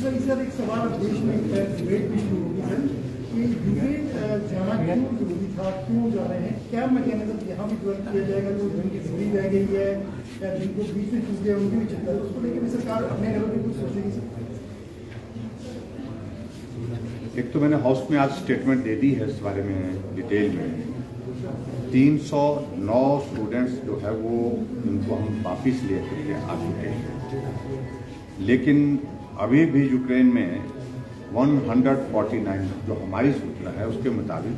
Sir एक सवाल अब देश में डिबेट भी शुरू होगी सर कि यूक्रेन जाना क्यों जरूरी था, क्यों जा रहे हैं, क्या मैकेनिज्म यहाँ भी डेवलप किया जाएगा, जो जिनकी दूरी रह गई है या जिनको बीच में छूट गया उनकी भी चिंता है, उसको लेकर भी सरकार अपने लेवल पर कुछ सोचेगी सर? एक तो मैंने हाउस में आज स्टेटमेंट दे दी है इस बारे में डिटेल में। 309 स्टूडेंट्स जो है वो उनको हम वापिस ले करके आ चुके हैं, लेकिन अभी भी यूक्रेन में 149 जो हमारी सूचना है उसके मुताबिक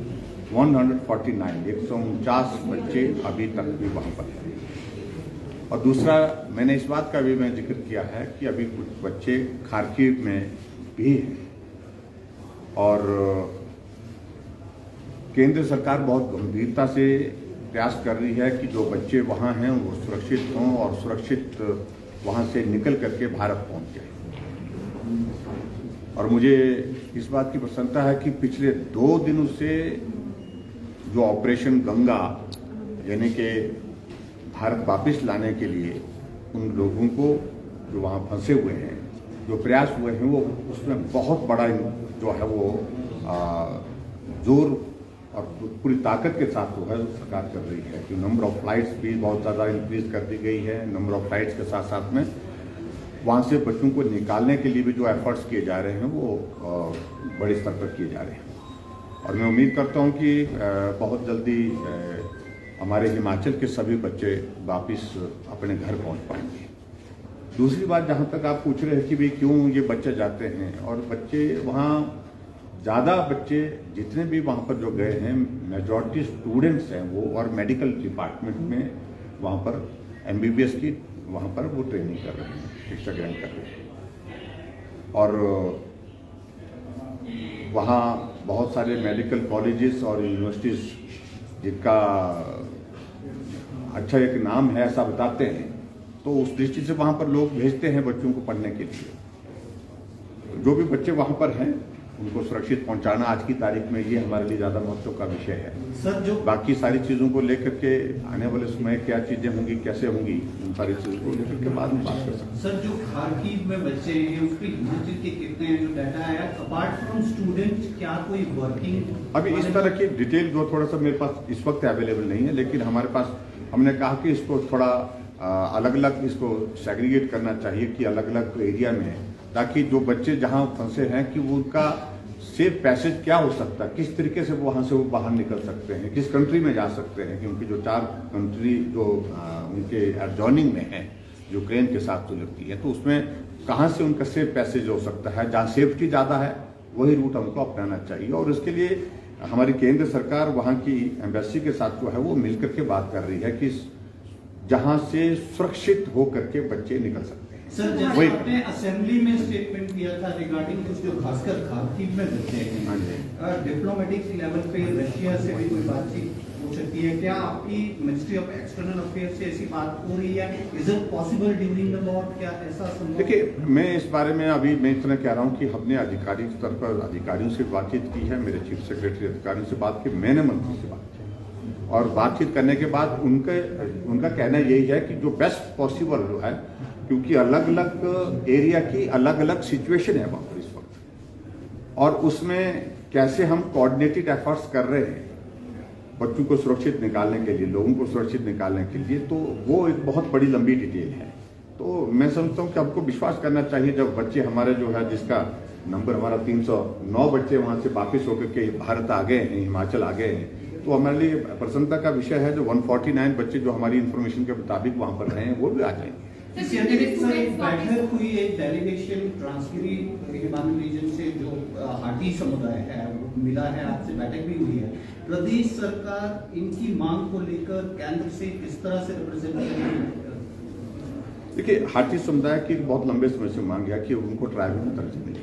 149 बच्चे अभी तक भी वहाँ पर हैं। और दूसरा मैंने इस बात का भी मैं जिक्र किया है कि अभी कुछ बच्चे खार्किव में भी हैं और केंद्र सरकार बहुत गंभीरता से प्रयास कर रही है कि जो बच्चे वहाँ हैं वो सुरक्षित हों और सुरक्षित वहाँ से निकल करके भारत पहुँच जाए। और मुझे इस बात की प्रसन्नता है कि पिछले 2 दिनों से जो ऑपरेशन गंगा यानी कि भारत वापस लाने के लिए उन लोगों को जो वहाँ फंसे हुए हैं जो प्रयास हुए हैं वो उसमें बहुत बड़ा जो है वो जोर और पूरी ताकत के साथ जो है सरकार कर रही है कि नंबर ऑफ फ्लाइट्स भी बहुत ज़्यादा इंक्रीज कर दी गई है। नंबर ऑफ फ्लाइट्स के साथ साथ में वहाँ से बच्चों को निकालने के लिए भी जो एफर्ट्स किए जा रहे हैं वो बड़े स्तर पर किए जा रहे हैं। और मैं उम्मीद करता हूँ कि बहुत जल्दी हमारे हिमाचल के सभी बच्चे वापस अपने घर पहुँच पाएंगे। दूसरी बात, जहाँ तक आप पूछ रहे हैं कि भाई क्यों ये बच्चे जाते हैं, और बच्चे वहाँ ज़्यादा बच्चे जितने भी वहाँ पर जो गए हैं मेजॉरिटी स्टूडेंट्स हैं वो, और मेडिकल डिपार्टमेंट में वहाँ पर MBBS की वहाँ पर वो ट्रेनिंग कर रहे हैं, शिक्षा ग्रहण कर रहे हैं। और वहाँ बहुत सारे मेडिकल कॉलेजेस और यूनिवर्सिटीज़ जिनका अच्छा एक नाम है ऐसा बताते हैं, तो उस दृष्टि से वहाँ पर लोग भेजते हैं बच्चों को पढ़ने के लिए। जो भी बच्चे वहाँ पर हैं उनको सुरक्षित पहुंचाना आज की तारीख में ये हमारे लिए ज़्यादा महत्व का विषय है। सर जो बाकी सारी चीज़ों को लेकर के आने वाले समय क्या चीज़ें होंगी, कैसे होंगी, उन सारी चीज़ों को लेकर के बाद में बात कर सकते हैं। सर जो खार्किव में बच्चे हैं उसके हिमाचल के कितने जो डाटा है अपार्ट फ्रॉम स्टूडेंट, क्या कोई वर्किंग अभी इस तरह की डिटेल जो थोड़ा सा मेरे पास इस वक्त अवेलेबल नहीं है, लेकिन हमारे पास हमने कहा कि इसको थोड़ा अलग अलग इसको सेग्रीगेट करना चाहिए कि अलग अलग एरिया में, ताकि जो बच्चे जहां फंसे हैं कि उनका सेफ पैसेज क्या हो सकता है, किस तरीके से वहां से वो बाहर निकल सकते हैं, किस कंट्री में जा सकते हैं, क्योंकि जो 4 कंट्री जो उनके एडजॉइनिंग में है यूक्रेन के साथ जो लगती है, तो उसमें कहां से उनका सेफ पैसेज हो सकता है, जहां सेफ्टी ज़्यादा है वही रूट हमको अपनाना चाहिए। और इसके लिए हमारी केंद्र सरकार वहाँ की एम्बेसी के साथ जो है वो मिलकर के बात कर रही है कि जहां से सुरक्षित होकर के बच्चे निकल सकते हैं। सर जैसे आपने असेंबली में स्टेटमेंट दिया था रिगार्डिंग कुछ जो खासकर खार्किव में बच्चे हैं, डिप्लोमेटिक लेवल पे रशिया से भी कोई बातचीत हो सकती है क्या? आपकी मिनिस्ट्री ऑफ एक्सटर्नल अफेयर्स से ऐसी बात हो रही है? Is it possible during the war? क्या ऐसा संभव? देखिए, मैं इस बारे में अभी मैं इतना कह रहा हूँ कि हमने अधिकारी स्तर पर अधिकारियों से बातचीत की है, मेरे चीफ सेक्रेटरी अधिकारियों से बात की, मैंने मंत्री से बात की, और बातचीत करने के बाद उनका कहना यही है कि जो बेस्ट पॉसिबल जो है, क्योंकि अलग अलग एरिया की अलग अलग सिचुएशन है वहाँ पर इस वक्त, और उसमें कैसे हम कोऑर्डिनेटेड एफर्ट्स कर रहे हैं बच्चों को सुरक्षित निकालने के लिए, लोगों को सुरक्षित निकालने के लिए, तो वो एक बहुत बड़ी लंबी डिटेल है। तो मैं समझता हूँ कि हमको विश्वास करना चाहिए, जब बच्चे हमारे जो है जिसका नंबर हमारा 309 बच्चे वहाँ से वापिस होकर के भारत आ गए हैं, हिमाचल आ गए हैं, तो हमारे लिए प्रसन्नता का विषय है। जो 149 बच्चे जो हमारी इन्फॉर्मेशन के मुताबिक वहाँ पर रहे हैं वो भी आ जाएंगे। इसी अतिरिक्त सर एक बैठक हुई, एक डेलीगेशन ट्रांसगिरी हिमालय रीजन से जो हाटी समुदाय है वो मिला है, आपसे बैठक भी हुई है। प्रदेश सरकार इनकी मांग को लेकर केंद्र से किस तरह से रिप्रेजेंट करेगी? देखिए, हाटी समुदाय की बहुत लंबे समय से मांग है कि उनको ट्राइबल में दर्जा मिले,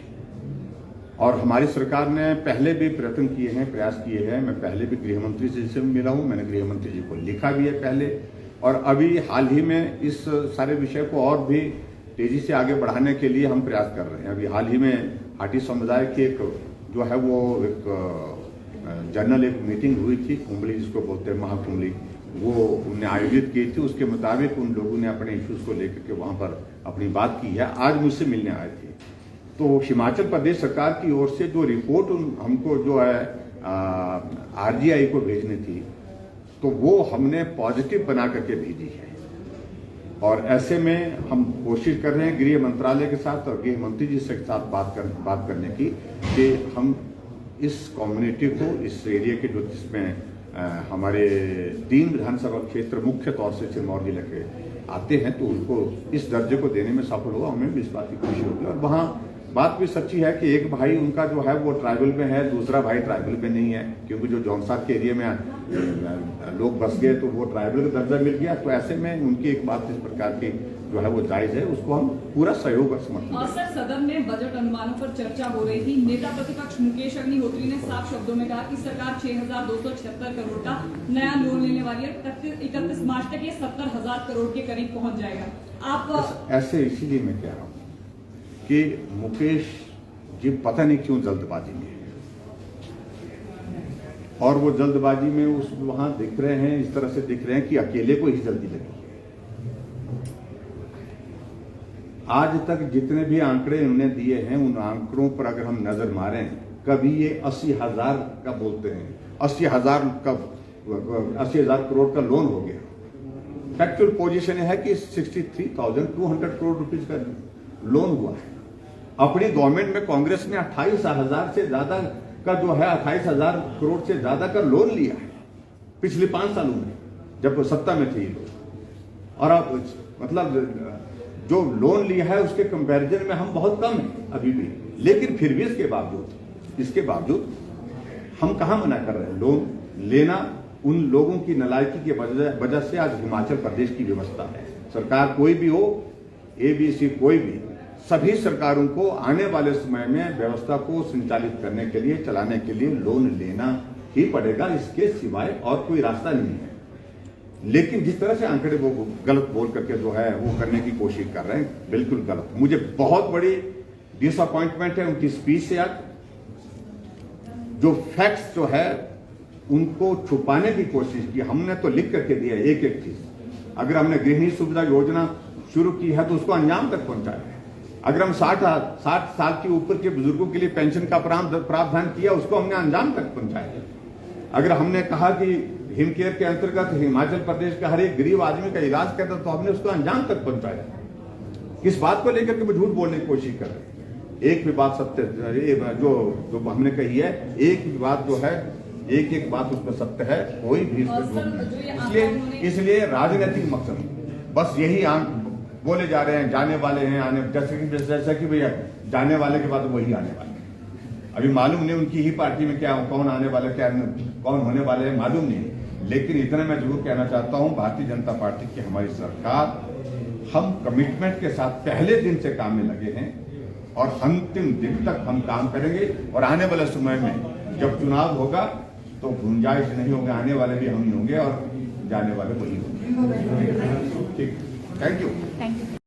और हमारी सरकार ने पहले भी प्रयत्न किए हैं, प्रयास किए हैं। मैं पहले भी गृह मंत्री जी से मिला हूं, मैंने गृह मंत्री जी को लिखा भी है पहले, और अभी हाल ही में इस सारे विषय को और भी तेजी से आगे बढ़ाने के लिए हम प्रयास कर रहे हैं। अभी हाल ही में हाटी समुदाय की एक जो है वो एक जनरल एक मीटिंग हुई थी, कुंबली जिसको बोलते हैं, महाकुंबली, वो उन्हें आयोजित की थी। उसके मुताबिक उन लोगों ने अपने इश्यूज को लेकर के वहाँ पर अपनी बात की है। आज मुझसे मिलने आए थे, तो हिमाचल प्रदेश सरकार की ओर से जो रिपोर्ट हमको जो है आरजीआई को भेजनी थी, तो वो हमने पॉजिटिव बना करके भेजी है। और ऐसे में हम कोशिश कर रहे हैं गृह मंत्रालय के साथ और गृह मंत्री जी के साथ बात करने की कि हम इस कम्युनिटी को, इस एरिया के जो जिसमें हमारे 3 विधानसभा क्षेत्र मुख्य तौर से सिरमौर जिले के आते हैं, तो उनको इस दर्जे को देने में सफल हुआ। हमें भी इस बात की खुशी होगी। और वहाँ बात भी सच्ची है कि एक भाई उनका जो है वो ट्राइबल में है, दूसरा भाई ट्राइबल में नहीं है, क्योंकि जो जौनसार के एरिया में लोग बस गए तो वो ट्राइबल का दर्जा मिल गया। तो ऐसे में उनकी एक बात इस प्रकार की जो है वो जायज है, उसको हम पूरा सहयोग और समर्थन और सर, सदन में बजट अनुमानों पर चर्चा हो रही थी। नेता प्रतिपक्ष मुकेश अग्निहोत्री ने साफ शब्दों में कहा कि सरकार 6,276 करोड़ का नया लोन लेने वाली है। 31 मार्च तक ये 70,000 करोड़ के करीब पहुंच जाएगा। आप ऐसे इसीलिए मैं कह रहा हूँ कि मुकेश जी पता नहीं क्यों जल्दबाजी में है, और वो जल्दबाजी में उस वहां दिख रहे हैं, इस तरह से दिख रहे हैं कि अकेले को ही जल्दी लगी है। आज तक जितने भी आंकड़े उन्होंने दिए हैं, उन आंकड़ों पर अगर हम नजर मारें, कभी ये 80,000 का बोलते हैं, 80,000 करोड़ का लोन हो गया। फैक्चुअल पोजीशन है कि 63,200 करोड़ रुपीज का लोन हुआ है। अपनी गवर्नमेंट में कांग्रेस ने 28,000 से ज्यादा का जो है 28,000 करोड़ से ज्यादा का लोन लिया है पिछले 5 सालों में, जब वो सत्ता में थे ये लोग। और अब मतलब जो लोन लिया है उसके कंपैरिजन में हम बहुत कम हैं अभी भी, लेकिन फिर भी इसके बावजूद हम कहां मना कर रहे हैं लोन लेना। उन लोगों की नालायकी की वजह से आज हिमाचल प्रदेश की व्यवस्था है। सरकार कोई भी हो, ABC कोई भी, सभी सरकारों को आने वाले समय में व्यवस्था को संचालित करने के लिए, चलाने के लिए लोन लेना ही पड़ेगा। इसके सिवाय और कोई रास्ता नहीं है। लेकिन जिस तरह से आंकड़े वो गलत बोल करके जो है वो करने की कोशिश कर रहे हैं, बिल्कुल गलत। मुझे बहुत बड़ी डिसअपॉइंटमेंट है उनकी स्पीच से। आज जो फैक्ट्स जो है उनको छुपाने की कोशिश की। हमने तो लिख करके दिया एक एक चीज। अगर हमने गृहिणी सुविधा योजना शुरू की है तो उसको अंजाम तक पहुंचाया है। अगर हम 60 साल के ऊपर के बुजुर्गों के लिए पेंशन का प्रावधान किया, उसको हमने अंजाम तक पहुंचाया। अगर हमने कहा कि हिम केयर के अंतर्गत हिमाचल प्रदेश का हर एक गरीब आदमी का इलाज करता, तो हमने उसको अंजाम तक पहुंचाया। किस बात को लेकर के वो झूठ बोलने की कोशिश कर रहे हैं? एक भी बात सत्य जो हमने कही है, एक भी बात जो है, एक बात उसमें सत्य है, कोई भी इसलिए राजनीतिक मकसद बस यही आंक बोले जा रहे हैं, जाने वाले हैं, आने, जैसा कि भैया जाने वाले के बाद वही आने वाले। अभी मालूम नहीं उनकी ही पार्टी में क्या कौन आने वाले, क्या कौन होने वाले हैं, मालूम नहीं। लेकिन इतना मैं जरूर कहना चाहता हूं, भारतीय जनता पार्टी की हमारी सरकार, हम कमिटमेंट के साथ पहले दिन से काम में लगे हैं और अंतिम दिन तक हम काम करेंगे। और आने वाले समय में जब चुनाव होगा तो गुंजाइश नहीं होगा, आने वाले भी हम ही होंगे और जाने वाले वही होंगे। ठीक, थैंक यू।